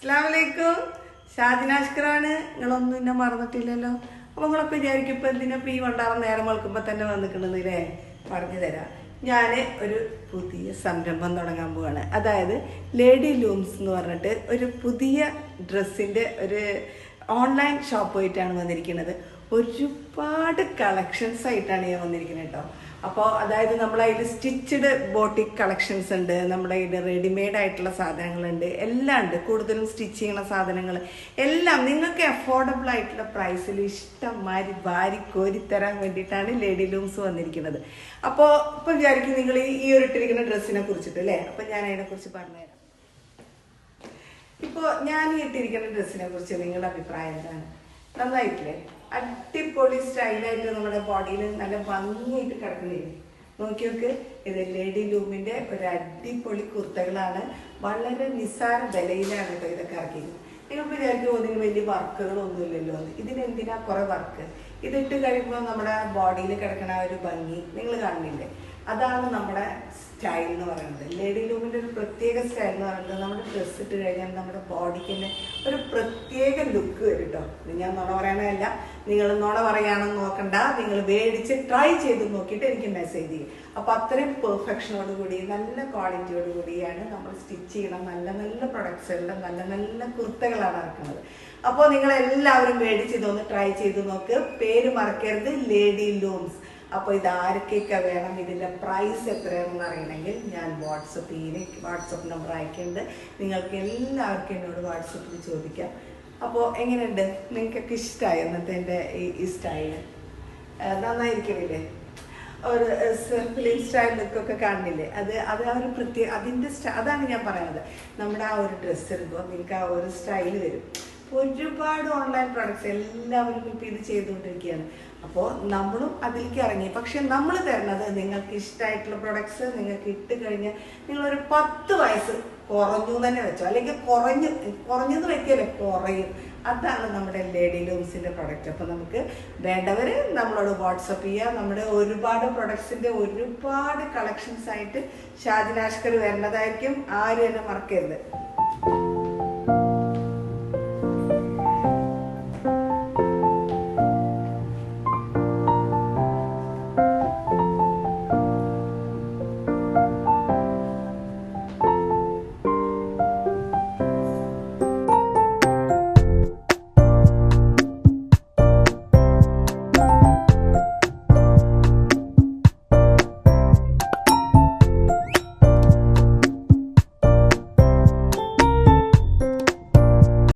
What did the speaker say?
അസ്സലാമലൈക്കും. ഷാജിനാഷ്കറാണ്. നിങ്ങളൊന്നും എന്നെ മറന്നിട്ടില്ലല്ലോ. അപ്പോൾ നിങ്ങളൊക്കെ വിചാരിക്കും ഇപ്പം എന്തിനപ്പോൾ ഈ വണ്ടാറം നേരം വെളുക്കുമ്പോൾ തന്നെ വന്നിക്കണമെന്നില്ലേ? പറഞ്ഞു തരാം. ഞാൻ ഒരു പുതിയ സംരംഭം തുടങ്ങാൻ പോവാണ്. അതായത് ലേഡി ലൂംസ് എന്ന് പറഞ്ഞിട്ട് ഒരു പുതിയ ഡ്രസ്സിൻ്റെ ഒരു ഓൺലൈൻ ഷോപ്പായിട്ടാണ് വന്നിരിക്കുന്നത്. ഒരുപാട് കളക്ഷൻസ് ആയിട്ടാണ് ഞാൻ വന്നിരിക്കുന്നത് കേട്ടോ. അപ്പോൾ അതായത് നമ്മളതിൽ സ്റ്റിച്ചഡ് ബോട്ടിക് കളക്ഷൻസ് ഉണ്ട്, നമ്മുടെ ഇത് റെഡിമെയ്ഡ് ആയിട്ടുള്ള സാധനങ്ങളുണ്ട്, എല്ലാം ഉണ്ട്. കൂടുതലും സ്റ്റിച്ച് ചെയ്യുന്ന സാധനങ്ങൾ എല്ലാം നിങ്ങൾക്ക് അഫോർഡബിൾ ആയിട്ടുള്ള പ്രൈസിൽ ഇഷ്ടംമാതിരി വാരി കോരിത്തരാൻ വേണ്ടിയിട്ടാണ് ലേഡി ലൂംസ് വന്നിരിക്കുന്നത്. അപ്പോൾ ഇപ്പം വിചാരിക്കും നിങ്ങൾ ഈ ഒരു ഇട്ടിരിക്കുന്ന ഡ്രസ്സിനെ കുറിച്ചിട്ട് അല്ലേ? അപ്പം ഞാൻ അതിനെക്കുറിച്ച് പറഞ്ഞുതരാം. ഇപ്പോൾ ഞാൻ ഈ ഇട്ടിരിക്കുന്ന ഡ്രസ്സിനെ കുറിച്ച് നിങ്ങളുടെ അഭിപ്രായം എന്താണ്? നന്നായിട്ടില്ലേ? അടിപൊളി സ്റ്റൈലായിട്ട് നമ്മുടെ ബോഡിയിൽ നല്ല ഭംഗിയായിട്ട് കിടക്കുന്നില്ലേ? നോക്കിയൊക്കെ, ഇത് ലേഡി ലൂമിൻ്റെ ഒരു അടിപൊളി കുർത്തകളാണ്. വളരെ നിസ്സാര വിലയിലാണ് കേട്ടോ ഇതൊക്കെ ഇറക്കിയത്. നിങ്ങൾക്ക് വിചാരിക്കുമോ നിങ്ങൾ വലിയ വർക്കുകളൊന്നുമില്ലല്ലോ എന്ന്. ഇതിനെന്തിനാ കുറേ വർക്ക്? ഇതിട്ട് കഴിയുമ്പോൾ നമ്മുടെ ബോഡിയിൽ കിടക്കുന്ന ഒരു ഭംഗി നിങ്ങൾ കാണുന്നില്ലേ? അതാണ് നമ്മുടെ സ്റ്റൈൽ എന്ന് പറയുന്നത്. ലേഡി ലൂമിൻ്റെ ഒരു പ്രത്യേക സ്റ്റൈൽ എന്ന് പറയുന്നത് നമ്മുടെ ഡ്രസ്സ് ഇട്ട് കഴിഞ്ഞാൽ നമ്മുടെ ബോഡിക്ക് തന്നെ ഒരു പ്രത്യേക ലുക്ക് വരും കേട്ടോ. ഇത് ഞാൻ നുണ പറയണതല്ല, നിങ്ങൾ നുണ പറയാണെന്ന് നോക്കണ്ട. നിങ്ങൾ മേടിച്ച് ട്രൈ ചെയ്ത് നോക്കിയിട്ട് എനിക്ക് മെസ്സേജ് ചെയ്യും. അപ്പോൾ അത്രയും പെർഫെക്ഷനോട് കൂടി നല്ല ക്വാളിറ്റിയോട് കൂടിയാണ് നമ്മൾ സ്റ്റിച്ച് ചെയ്യണം. നല്ല നല്ല പ്രൊഡക്ട്സുകളുടെ നല്ല നല്ല കുർത്തകളാണ് ഇറക്കുന്നത്. അപ്പോൾ നിങ്ങളെല്ലാവരും മേടിച്ച് ഇതൊന്ന് ട്രൈ ചെയ്ത് നോക്ക്. പേര് മറക്കരുത്, ലേഡി ലൂംസ്. അപ്പോൾ ഇത് ആർക്കൊക്കെ വേണം, ഇതിൻ്റെ പ്രൈസ് എത്രയാണെന്ന് അറിയണമെങ്കിൽ ഞാൻ വാട്സപ്പ് നമ്പർ അയക്കുന്നുണ്ട്. നിങ്ങൾക്ക് എല്ലാവർക്കും എന്നോട് വാട്സപ്പിൽ ചോദിക്കാം. അപ്പോൾ എങ്ങനെയുണ്ട്? നിങ്ങൾക്കൊക്കെ ഇഷ്ടമായി എന്നത്തെ എൻ്റെ ഈ സ്റ്റൈല്? നന്നായിരിക്കണില്ലേ? ഒരു ഫിലിം സ്റ്റൈൽ ലുക്കൊക്കെ കാണുന്നില്ലേ? അത് ആ ഒരു പ്രത്യേക അതിൻ്റെ അതാണ് ഞാൻ പറയുന്നത്. നമ്മുടെ ആ ഒരു ഡ്രസ്സ് ഇടുമ്പോൾ നിങ്ങൾക്ക് ആ ഒരു സ്റ്റൈല് വരും. ഒരുപാട് ഓൺലൈൻ പ്രോഡക്ട്സ് എല്ലാവരും ഇപ്പോൾ ഇത് ചെയ്തുകൊണ്ടിരിക്കുകയാണ്. അപ്പോൾ നമ്മളും അതിലേക്ക് ഇറങ്ങി. പക്ഷെ നമ്മൾ തരുന്നത് നിങ്ങൾക്ക് ഇഷ്ടമായിട്ടുള്ള പ്രൊഡക്ട്സ് നിങ്ങൾക്ക് ഇട്ട് കഴിഞ്ഞാൽ നിങ്ങളൊരു 10 വയസ്സ് കുറഞ്ഞു തന്നെ വെച്ചോ, അല്ലെങ്കിൽ കുറഞ്ഞെന്ന് വെക്കിയല്ലേ കുറയും. അതാണ് നമ്മുടെ ലേഡി ലൂംസിൻ്റെ പ്രൊഡക്റ്റ്. അപ്പോൾ നമുക്ക് വേണ്ടവർ നമ്മളോട് വാട്സപ്പ് ചെയ്യുക. നമ്മുടെ ഒരുപാട് പ്രൊഡക്ട്സിൻ്റെ ഒരുപാട് കളക്ഷൻസ് ആയിട്ട് ഷാജിനാഷ്കർ വരുന്നതായിരിക്കും. ആരും എന്നെ മറക്കരുത്.